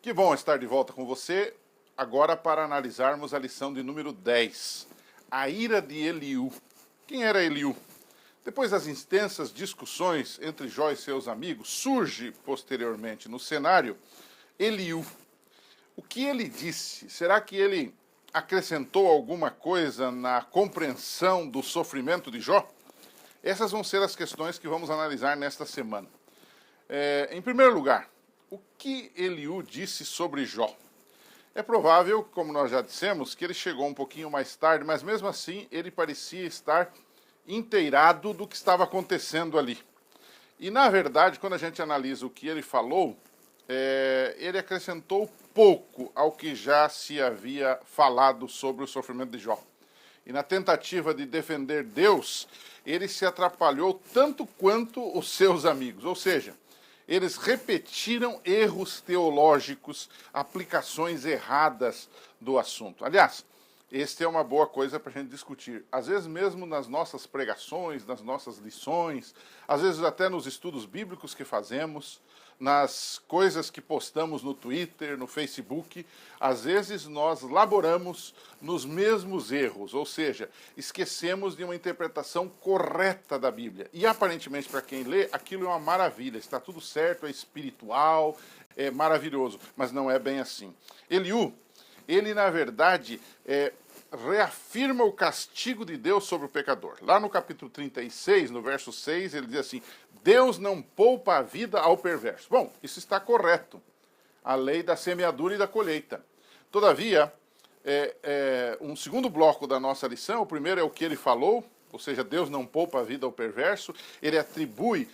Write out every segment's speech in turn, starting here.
Que bom estar de volta com você, agora para analisarmos a lição de número 10, a ira de Eliú. Quem era Eliú? Depois das intensas discussões entre Jó e seus amigos, surge posteriormente no cenário Eliú. O que ele disse? Será que ele acrescentou alguma coisa na compreensão do sofrimento de Jó? Essas vão ser as questões que vamos analisar nesta semana. Em primeiro lugar, o que Eliú disse sobre Jó? É provável, como nós já dissemos, que ele chegou um pouquinho mais tarde, mas mesmo assim ele parecia estar inteirado do que estava acontecendo ali. E na verdade, quando a gente analisa o que ele falou, ele acrescentou pouco ao que já se havia falado sobre o sofrimento de Jó. E na tentativa de defender Deus, ele se atrapalhou tanto quanto os seus amigos, ou seja, eles repetiram erros teológicos, aplicações erradas do assunto. Aliás, esta é uma boa coisa para a gente discutir. Às vezes mesmo nas nossas pregações, nas nossas lições, às vezes até nos estudos bíblicos que fazemos, nas coisas que postamos no Twitter, no Facebook, às vezes nós laboramos nos mesmos erros, ou seja, esquecemos de uma interpretação correta da Bíblia. E aparentemente para quem lê, aquilo é uma maravilha, está tudo certo, é espiritual, é maravilhoso, mas não é bem assim. Eliú, ele na verdade reafirma o castigo de Deus sobre o pecador. Lá no capítulo 36, no verso 6, ele diz assim: Deus não poupa a vida ao perverso. Bom, isso está correto. A lei da semeadura e da colheita. Todavia, um segundo bloco da nossa lição, o primeiro é o que ele falou, ou seja, Deus não poupa a vida ao perverso. Ele atribui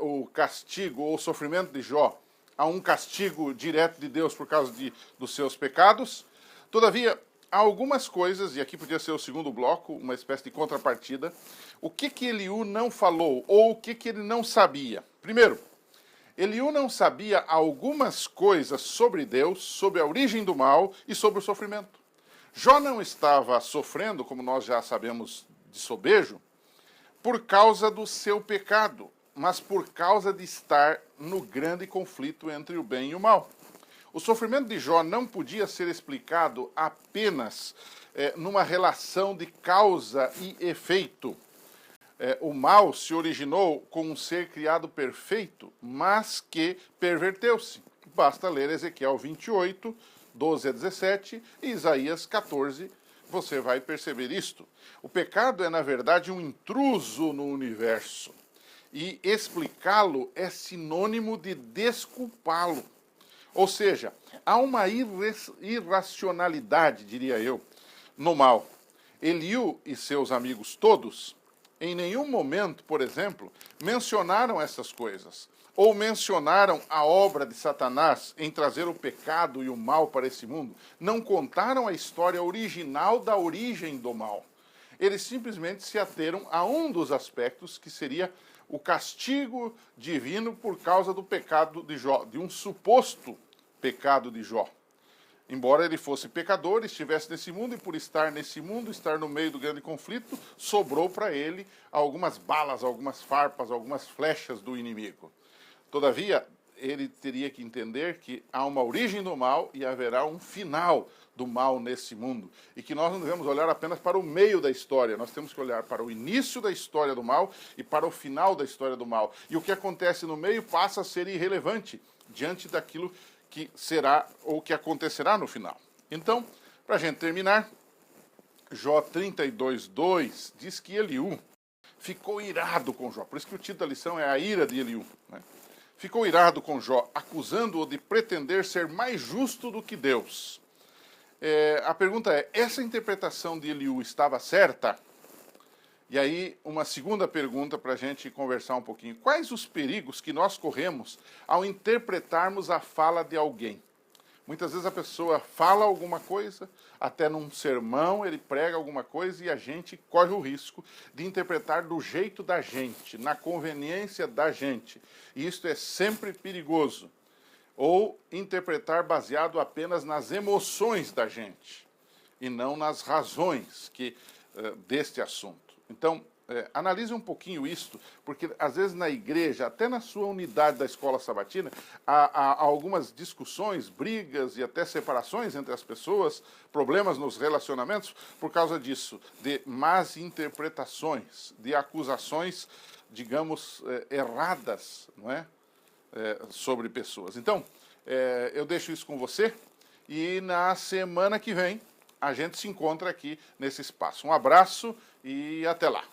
o castigo ou o sofrimento de Jó a um castigo direto de Deus por causa dos seus pecados. Todavia, há algumas coisas, e aqui podia ser o segundo bloco, uma espécie de contrapartida. O que Eliú não falou, ou o que ele não sabia? Primeiro, Eliú não sabia algumas coisas sobre Deus, sobre a origem do mal e sobre o sofrimento. Jó não estava sofrendo, como nós já sabemos de sobejo, por causa do seu pecado, mas por causa de estar no grande conflito entre o bem e o mal. O sofrimento de Jó não podia ser explicado apenas numa relação de causa e efeito. O mal se originou com um ser criado perfeito, mas que perverteu-se. Basta ler Ezequiel 28, 12 a 17 e Isaías 14, você vai perceber isto. O pecado é, na verdade, um intruso no universo. E explicá-lo é sinônimo de desculpá-lo. Ou seja, há uma irracionalidade, diria eu, no mal. Eliú e seus amigos todos, em nenhum momento, por exemplo, mencionaram essas coisas, ou mencionaram a obra de Satanás em trazer o pecado e o mal para esse mundo. Não contaram a história original da origem do mal. Eles simplesmente se ateram a um dos aspectos, que seria o castigo divino por causa do pecado de Jó, de um suposto pecado de Jó. Embora ele fosse pecador, estivesse nesse mundo, e por estar nesse mundo, estar no meio do grande conflito, sobrou para ele algumas balas, algumas farpas, algumas flechas do inimigo. Todavia, ele teria que entender que há uma origem do mal e haverá um final do mal nesse mundo. E que nós não devemos olhar apenas para o meio da história, nós temos que olhar para o início da história do mal e para o final da história do mal. E o que acontece no meio passa a ser irrelevante diante daquilo que será ou que acontecerá no final. Então, para a gente terminar, Jó 32:2 diz que Eliú ficou irado com Jó. Por isso que o título da lição é a ira de Eliú, né? Ficou irado com Jó, acusando-o de pretender ser mais justo do que Deus. A pergunta é, essa interpretação de Eliú estava certa? E aí, uma segunda pergunta para a gente conversar um pouquinho. Quais os perigos que nós corremos ao interpretarmos a fala de alguém? Muitas vezes a pessoa fala alguma coisa, até num sermão ele prega alguma coisa e a gente corre o risco de interpretar do jeito da gente, na conveniência da gente. E isto é sempre perigoso. Ou interpretar baseado apenas nas emoções da gente e não nas razões deste assunto. Então, analise um pouquinho isso, porque às vezes na igreja, até na sua unidade da escola sabatina, há algumas discussões, brigas e até separações entre as pessoas, problemas nos relacionamentos por causa disso, de más interpretações, de acusações, digamos, erradas, não é? Sobre pessoas. Então, eu deixo isso com você e na semana que vem a gente se encontra aqui nesse espaço. Um abraço e até lá.